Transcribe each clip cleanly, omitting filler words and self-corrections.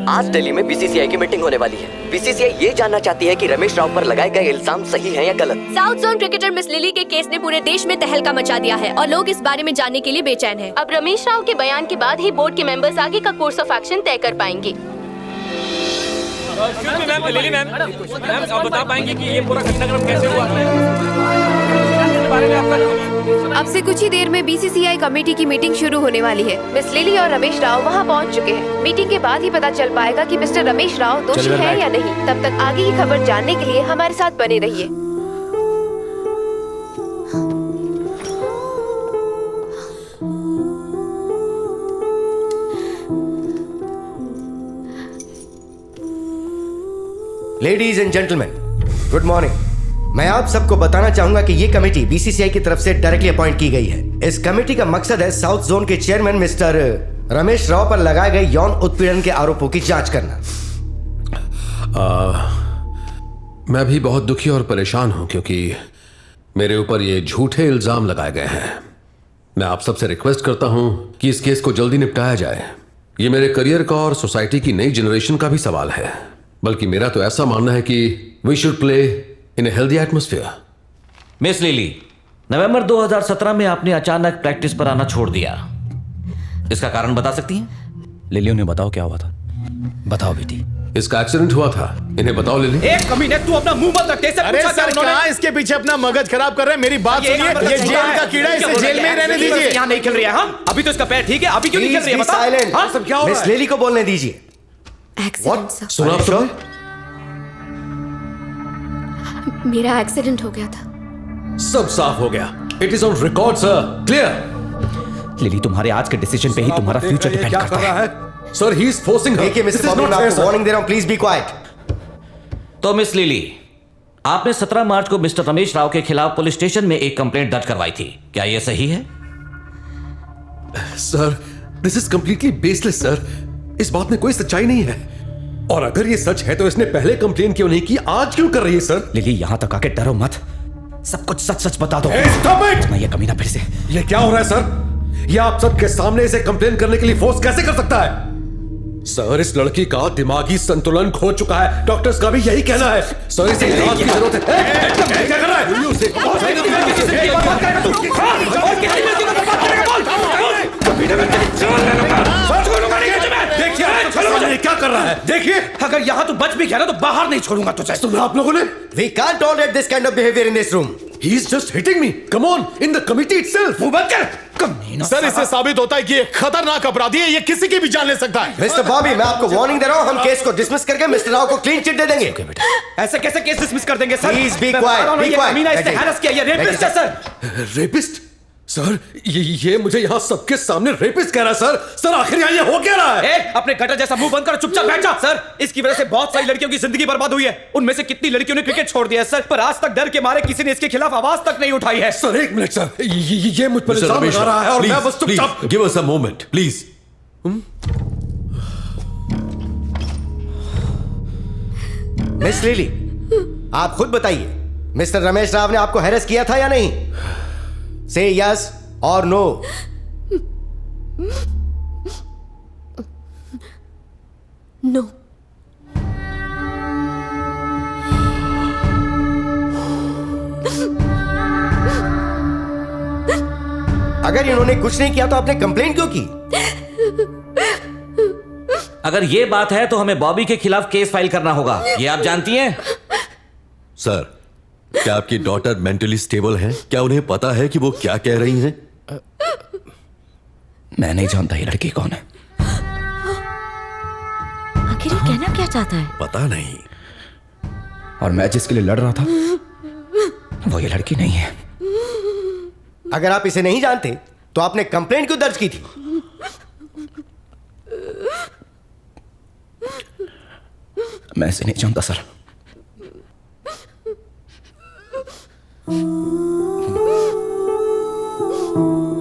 आज दिल्ली में बीसीसीआई की मीटिंग होने वाली है। बीसीसीआई ये जानना चाहती है कि रमेश राव पर लगाए गए इल्जाम सही है या गलत। South zone cricketer miss lily के केस ने पूरे देश में तहलका मचा दिया है और लोग इस बारे में जानने के लिए बेचैन हैं। अब रमेश राव के बयान के बाद ही बोर्ड के मेंबर्स आगे का कोर्स ऑफ एक्शन तय कर पाएंगे। मैम, आप बता पाएंगे कि ये पूरा घटनाक्रम कैसे हुआ? अब से कुछ ही देर में बीसीसीआई कमेटी की मीटिंग शुरू होने वाली है। मिस लिली और रमेश राव वहां पहुंच चुके हैं। मीटिंग के बाद ही पता चल पाएगा कि मिस्टर रमेश राव दोषी है या नहीं। तब तक आगे की खबर जानने के लिए हमारे साथ बने रहिए। Ladies and gentleman, good morning. मैं आप सबको बताना चाहूंगा कि ये कमेटी बीसीसीआई की तरफ से डायरेक्टली अपॉइंट की गई है। इस कमेटी का मकसद है साउथ जोन के चेयरमैन मिस्टर रमेश राव पर लगाए गए यौन उत्पीड़न के आरोपों की जांच करना। मैं भी बहुत दुखी और परेशान हूं क्योंकि मेरे ऊपर ये झूठे इल्जाम लगाए गए हैं। मैं आप सबसे रिक्वेस्ट करता हूं कि इस केस को जल्दी निपटाया जाए। ये मेरे करियर का और सोसाइटी की नई जनरेशन का भी सवाल है। बल्कि मेरा तो ऐसा मानना है कि we should play in a healthy atmosphere. Miss Lily, नवंबर 2017 में आपने अचानक प्रैक्टिस पर आना छोड़ दिया। इसका कारण बता सकती हैं? लिली, उन्हें बताओ क्या हुआ था। बताओ बेटी। इसका एक्सीडेंट हुआ था। इन्हें बताओ लिली। एक कमीने, तू अपना मुंह मत रख। कैसे अरे सर, कहाँ इसके पीछे अपना मगज खराब कर रहे हैं? मेरी बात सुनिए, ये जेल का कीड़ा, इसे जेल में ही रहने दीजिए। यहाँ नहीं खेल रही है। हाँ, अभी तो इसका पैर ठीक है, अभी क्यों नहीं खेल रही है? बता। हाँ, सब क्या हो रहा है? मिस लिली को बोलने दीजिए। एक्सीडेंट, मेरा एक्सीडेंट हो गया था। सब साफ हो गया। It is on record sir. Clear. Lily, तुम्हारे आज के डिसीजन पे ही तुम्हारा फ्यूचर डिपेंड करता है। Sir, he is forcing her. देखिए मिस्टर बाबू, मैं आपको वार्निंग दे रहा हूं, प्लीज बी क्वाइट। तो मिस लिली, आपने 17 मार्च को मिस्टर रमेश राव के खिलाफ पुलिस स्टेशन में एक कंप्लेंट दर्ज करवाई थी। क्या यह सही है? Sir, this is completely baseless sir. इस बात में कोई सच्चाई नहीं है। और अगर ये सच है तो इसने पहले कंप्लेन क्यों नहीं की, आज क्यों कर रही है सर? लिली, यहां तक आके डरो मत, सब कुछ सच सच बता दो। Stop it! मैं ये कमीना फिर से। ये क्या हो रहा है सर? ये आप सबके सामने इसे कंप्लेन करने के लिए फोर्स कैसे कर सकता है? सर, इस लड़की का दिमागी संतुलन खो चुका है। डॉक्टर्स का भी यही कहना है। सर, इसे इलाज की जरूरत है। क्या कर रहा है? देखिए क्या कर रहा है। देखिए, अगर यहाँ तो बच भी गया ना तो बाहर नहीं छोड़ूंगा तुझे। सुना आप लोगों ने? We can't tolerate this kind of behavior in this room. He is just hitting me. Come on, in the committee itself. मुंह बंद कर। कमीना सर, इससे साबित होता है कि ये खतरनाक अपराधी है। ये किसी की भी जान ले सकता है। मिस्टर बॉबी, मैं आपको वार्निंग दे रहा हूं। हम केस को डिसमिस करके मिस्टर राव को क्लीन चिट दे देंगे। ऐसे कैसे केस डिसमिस कर देंगे sir? Please be quiet, be quiet. कमीना इसने हैरेस किया। ये रेपिस्ट है सर। रेपिस्ट? सर, ये मुझे यहाँ सबके सामने रेपिस्ट कह रहा है सर। सर, आखिर यहाँ ये हो क्या रहा है? अपने गटर जैसा मुंह बंद कर चुपचाप बैठ जा। सर, इसकी वजह से बहुत सारी लड़कियों की जिंदगी बर्बाद हुई है। उनमें से कितनी लड़कियों ने क्रिकेट छोड़ दिया है सर, पर आज तक डर के मारे किसी ने इसके खिलाफ आवाज तक नहीं उठाई है। सर, एक मिनट सर, ये मुझ पर इल्जाम लगा रहा है और मैं बस चुपचाप। Give us a moment please. Miss lily, आप खुद बताइए, मिस्टर रमेश राव ने आपको हैरेस किया था या नहीं? से यस और नो। नो। अगर इन्होंने कुछ नहीं किया तो आपने कंप्लेंट क्यों की? अगर ये बात है तो हमें बॉबी के खिलाफ केस फाइल करना होगा। ये आप जानती हैं? सर, क्या आपकी डॉटर मेंटली स्टेबल है? क्या उन्हें पता है कि वो क्या कह रही हैं? मैं नहीं जानता ये लड़की कौन है। आखिर ये कहना क्या चाहता है? पता नहीं। और मैं जिसके लिए लड़ रहा था वो ये लड़की नहीं है। अगर आप इसे नहीं जानते तो आपने कंप्लेंट क्यों दर्ज की थी? मैं इसे नहीं जानता सर।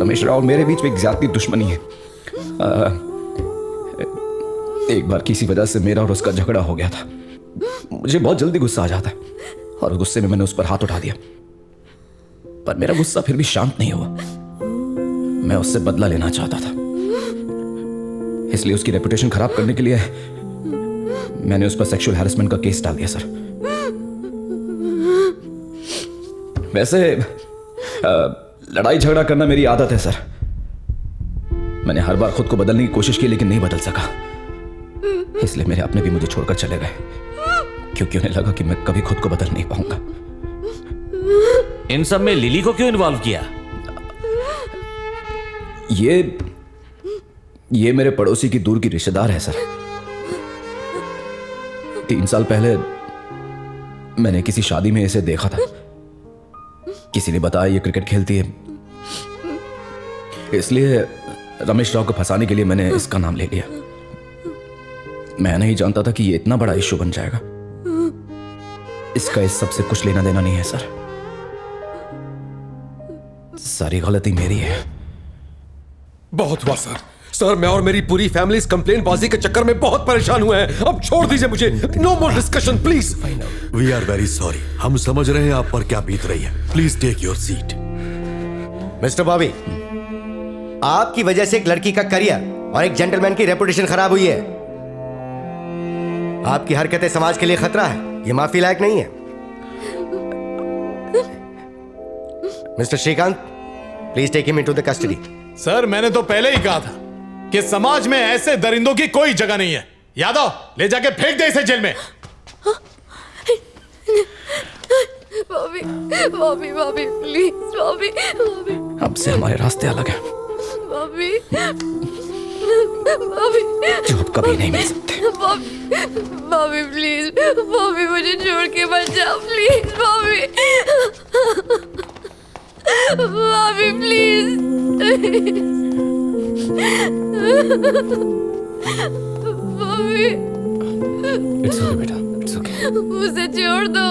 रमेश राव, मेरे बीच में एक ज्यादा दुश्मनी है। एक बार किसी वजह से मेरा और उसका झगड़ा हो गया था। मुझे बहुत जल्दी गुस्सा आ जाता है और गुस्से में मैंने उस पर हाथ उठा दिया, पर मेरा गुस्सा फिर भी शांत नहीं हुआ। मैं उससे बदला लेना चाहता था, इसलिए उसकी रेपुटेशन खराब करने के लिए मैंने उस पर सेक्सुअल हैरेसमेंट का केस डाल दिया सर। वैसे लड़ाई झगड़ा करना मेरी आदत है सर। मैंने हर बार खुद को बदलने की कोशिश की लेकिन नहीं बदल सका। इसलिए मेरे अपने भी मुझे छोड़कर चले गए क्योंकि उन्हें लगा कि मैं कभी खुद को बदल नहीं पाऊंगा। इन सब में लिली को क्यों इन्वॉल्व किया? ये मेरे पड़ोसी की दूर की रिश्तेदार है सर। 3 साल पहले मैंने किसी शादी में इसे देखा था। किसी ने बताया ये क्रिकेट खेलती है, इसलिए रमेश राव को फंसाने के लिए मैंने इसका नाम ले लिया। मैं नहीं जानता था कि ये इतना बड़ा इश्यू बन जाएगा। इसका इस सबसे कुछ लेना देना नहीं है सर। सारी गलती मेरी है। बहुत हुआ सर। सर मैं और मेरी पूरी फैमिली इस कंप्लेन बाजी के चक्कर में बहुत परेशान हुए हैं। अब छोड़ दीजिए मुझे। No more discussion please. We are very sorry. हम समझ रहे हैं आप पर क्या बीत रही है। Please take your seat. Mister Bobby, आपकी वजह से एक लड़की का करियर और एक जेंटलमैन की रेपुटेशन खराब हुई है। आपकी हरकतें समाज के लिए खतरा है। ये माफी लायक नहीं है। Mister Srikanth, please take him into the custody. Sir मैंने तो पहले ही कहा था कि समाज में ऐसे दरिंदों की कोई जगह नहीं है। यादव, ले जाके फेंक दे इसे जेल में। बॉबी बॉबी बॉबी प्लीज बॉबी बॉबी। अब से हमारे रास्ते अलग हैं। बॉबी बॉबी जो अब कभी नहीं मिल सकते। बॉबी प्लीज बॉबी, मुझे छोड़ के मत जाओ please Bobby. Bobby please. Bobby it's okay बेटा, इट्स ओके। मुझे छोड़ दो।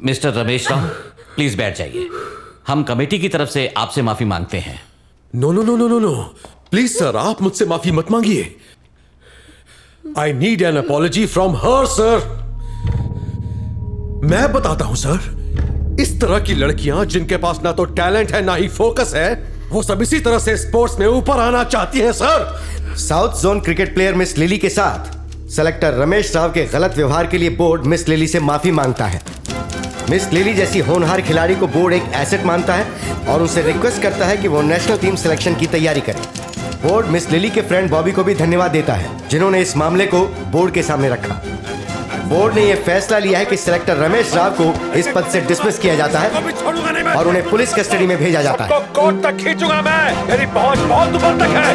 मिस्टर रमेश राव, प्लीज बैठ जाइए। हम कमेटी की तरफ से आपसे माफी मांगते हैं। No no no no no no please sir, आप मुझसे माफी मत मांगिए। I need an apology from her sir. मैं बताता हूं सर, इस तरह की लड़कियां जिनके पास ना तो टैलेंट है ना ही फोकस है, वो सब इसी तरह से स्पोर्ट्स में ऊपर आना चाहती हैं sir. South zone cricket player miss lily के साथ सेलेक्टर रमेश राव के गलत व्यवहार के लिए बोर्ड मिस लिली से माफी मांगता है। मिस लिली जैसी होनहार खिलाड़ी को बोर्ड एक एसेट मानता है और उनसे रिक्वेस्ट करता है कि वो नेशनल टीम सिलेक्शन की तैयारी करे। बोर्ड मिस लिली के फ्रेंड बॉबी को भी धन्यवाद देता है जिन्होंने इस मामले को बोर्ड के सामने रखा। बोर्ड ने यह फैसला लिया है कि सेलेक्टर रमेश राव को इस पद से डिसमिस किया जाता है और उन्हें पुलिस कस्टडी में भेजा जाता है। कोर्ट तक खींचूंगा मैं, मेरी पहुंच बहुत ऊपर तक है।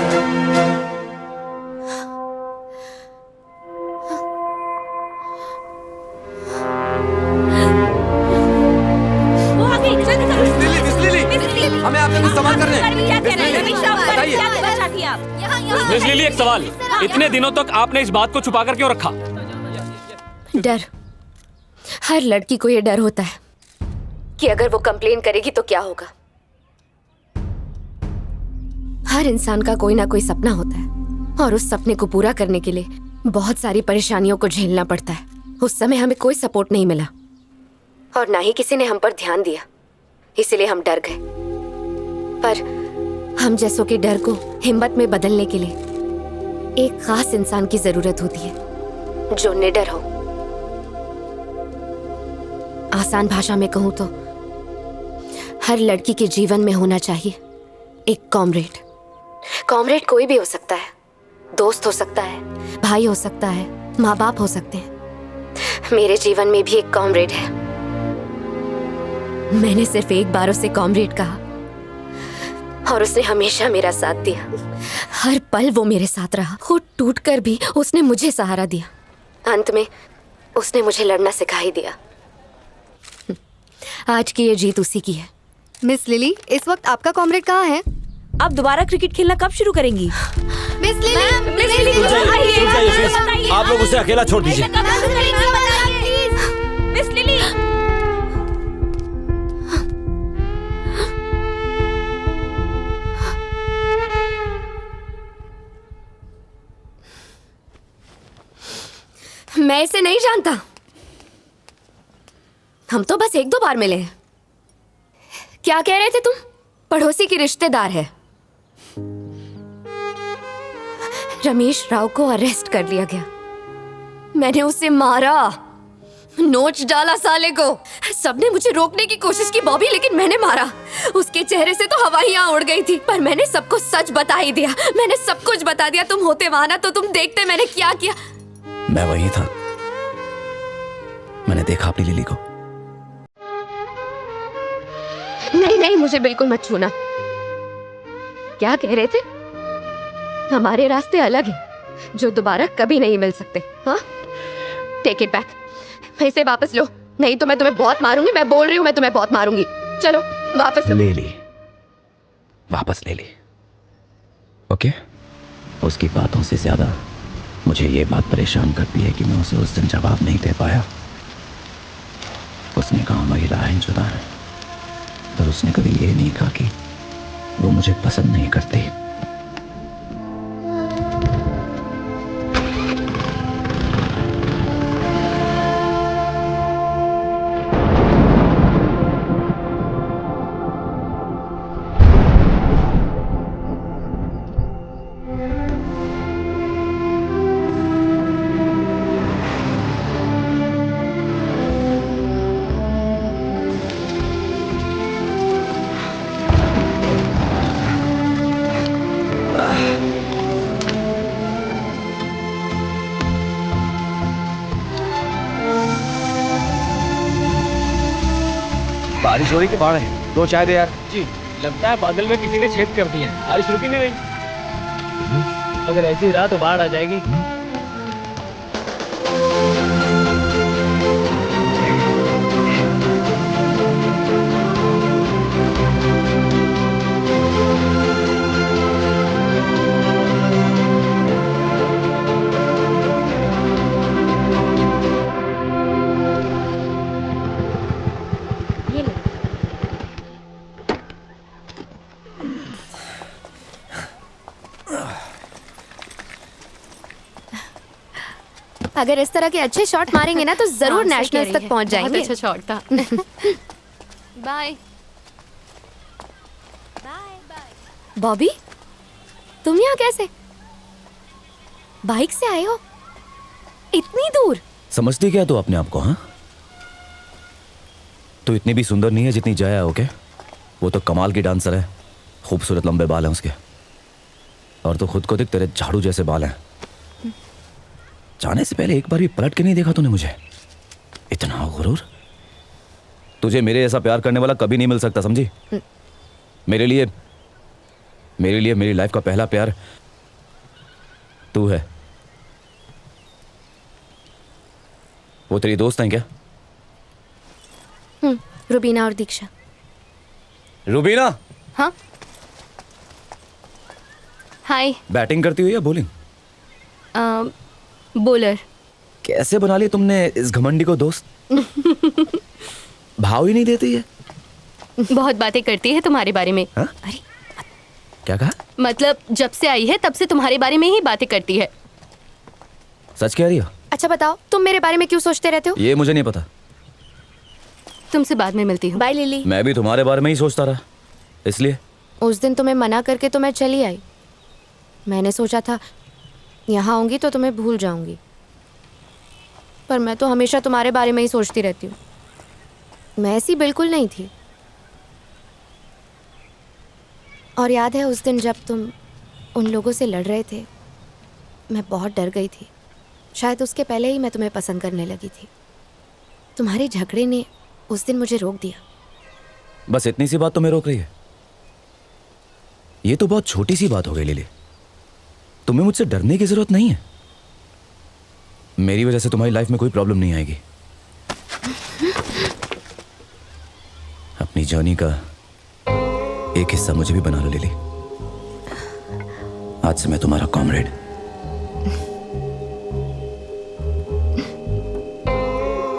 हमें आपसे कुछ सवाल करने हैं। मिस लिली, एक सवाल। इतने दिनों तक आपने इस बात को छुपा कर क्यों रखा? डर। हर लड़की को ये डर होता है कि अगर वो कंप्लेन करेगी तो क्या होगा। हर इंसान का कोई ना कोई सपना होता है और उस सपने को पूरा करने के लिए बहुत सारी परेशानियों को झेलना पड़ता है। उस समय हमें कोई सपोर्ट नहीं मिला और ना ही किसी ने हम पर ध्यान दिया, इसलिए हम डर गए। पर हम जैसों के डर को हिम्मत में बदलने के लिए एक खास इंसान की जरूरत होती है जो निडर हो। आसान भाषा में कहूं तो हर लड़की के जीवन में होना चाहिए एक कॉमरेड। कॉमरेड कोई भी हो सकता है, दोस्त हो सकता है, भाई हो सकता है, माँ बाप हो सकते हैं। मेरे जीवन में भी एक कॉमरेड है। मैंने सिर्फ एक बार उसे कॉमरेड कहा और उसने हमेशा मेरा साथ दिया। हर पल वो मेरे साथ रहा। खुद टूटकर भी उसने मुझे सहारा दिया। अंत में उसने मुझे लड़ना सिखा ही दिया। आज की ये जीत उसी की है। मिस लिली, इस वक्त आपका कॉमरेड कहाँ है? आप दोबारा क्रिकेट खेलना कब शुरू करेंगी? Miss lily, miss lily, please आप लोग उसे अकेला छोड़ दीजिए। मिस लिली, मैं इसे नहीं जानता। हम तो बस 1-2 बार मिले हैं। क्या कह रहे थे तुम? पड़ोसी की रिश्तेदार है। रमेश राव को अरेस्ट कर लिया गया। मैंने उसे मारा, नोच डाला साले को। सबने मुझे रोकने की कोशिश की बॉबी, लेकिन मैंने मारा। उसके चेहरे से तो हवाइयां उड़ गई थी, पर मैंने सबको सच बता ही दिया। मैंने सब कुछ बता दिया। तुम होते वहां ना तो तुम देखते मैंने क्या किया। मैं वही था, मैंने देखा अपनी लिली को। नहीं नहीं, मुझे बिल्कुल मत छूना। क्या कह रहे थे? हमारे रास्ते अलग हैं, जो दोबारा कभी नहीं मिल सकते। हाँ, टेक इट बैक। पैसे वापस लो, नहीं तो मैं तुम्हें बहुत मारूंगी। मैं बोल रही हूँ, मैं तुम्हें बहुत मारूंगी। चलो वापस लो। ले ली, वापस ले ली। ओके, उसकी बातों से ज्यादा मुझे ये बात परेशान करती है कि मैं उसे उस दिन जवाब नहीं दे पाया। उसने कहा महिलाएं जुदा हैं, पर उसने कभी ये नहीं कहा कि वो मुझे पसंद नहीं करती। बारिश हो रही कि बाढ़ है? दो चाय दे यार। जी, लगता है बादल में किसी ने छेद कर दिया। बारिश रुकी नहीं रही। अगर ऐसी रहा तो बाढ़ आ जाएगी। अगर इस तरह के अच्छे शॉट मारेंगे ना तो जरूर नेशनल्स तक पहुंच जाएंगे। अच्छा शॉट था। बाय बॉबी, तुम यहाँ कैसे? बाइक से आए हो इतनी दूर? समझती क्या तू अपने आप को? हाँ, तू इतनी भी सुंदर नहीं है जितनी जया है। ओके, वो तो कमाल की डांसर है, खूबसूरत लंबे बाल हैं उसके, और तो खुद को देख, तेरे झाड़ू जैसे बाल हैं। जाने से पहले एक बार भी पलट के नहीं देखा तूने मुझे। इतना गुरूर। तुझे मेरे ऐसा प्यार करने वाला कभी नहीं मिल सकता, समझी? मेरे लिए मेरी लाइफ का पहला प्यार तू है। वो तेरी दोस्त हैं क्या? रुबीना और दीक्षा। रुबीना? हाँ, हाय। बैटिंग करती हुई या बॉलिंग? बॉलर। कैसे बना लिया तुमने इस घमंडी को दोस्त? भाव ही नहीं देती है। बहुत बातें करती है तुम्हारे बारे में। हा? अरे क्या कहा? मतलब जब से आई है तब से तुम्हारे बारे में ही बातें करती है। सच कह रही हो? अच्छा बताओ, तुम मेरे बारे में क्यों सोचते रहते हो? ये मुझे नहीं पता। तुमसे बाद में मिलती हूँ। Bye Lily. मैं भी तुम्हारे बारे में ही सोचता रहा, इसलिए। उस दिन तुम्हें मना करके तो मैं चली आई। मैंने सोचा था यहाँ आऊंगी तो तुम्हें भूल जाऊंगी, पर मैं तो हमेशा तुम्हारे बारे में ही सोचती रहती हूँ। मैं ऐसी बिल्कुल नहीं थी। और याद है उस दिन जब तुम उन लोगों से लड़ रहे थे, मैं बहुत डर गई थी। शायद उसके पहले ही मैं तुम्हें पसंद करने लगी थी। तुम्हारे झगड़े ने उस दिन मुझे रोक दिया। बस इतनी सी बात तुम्हें रोक रही है? ये तो बहुत छोटी सी बात हो गई लिली। तुम्हें मुझसे डरने की जरूरत नहीं है। मेरी वजह से तुम्हारी लाइफ में कोई प्रॉब्लम नहीं आएगी। अपनी जर्नी का एक हिस्सा मुझे भी बना लो लिली। आज से मैं तुम्हारा कॉमरेड।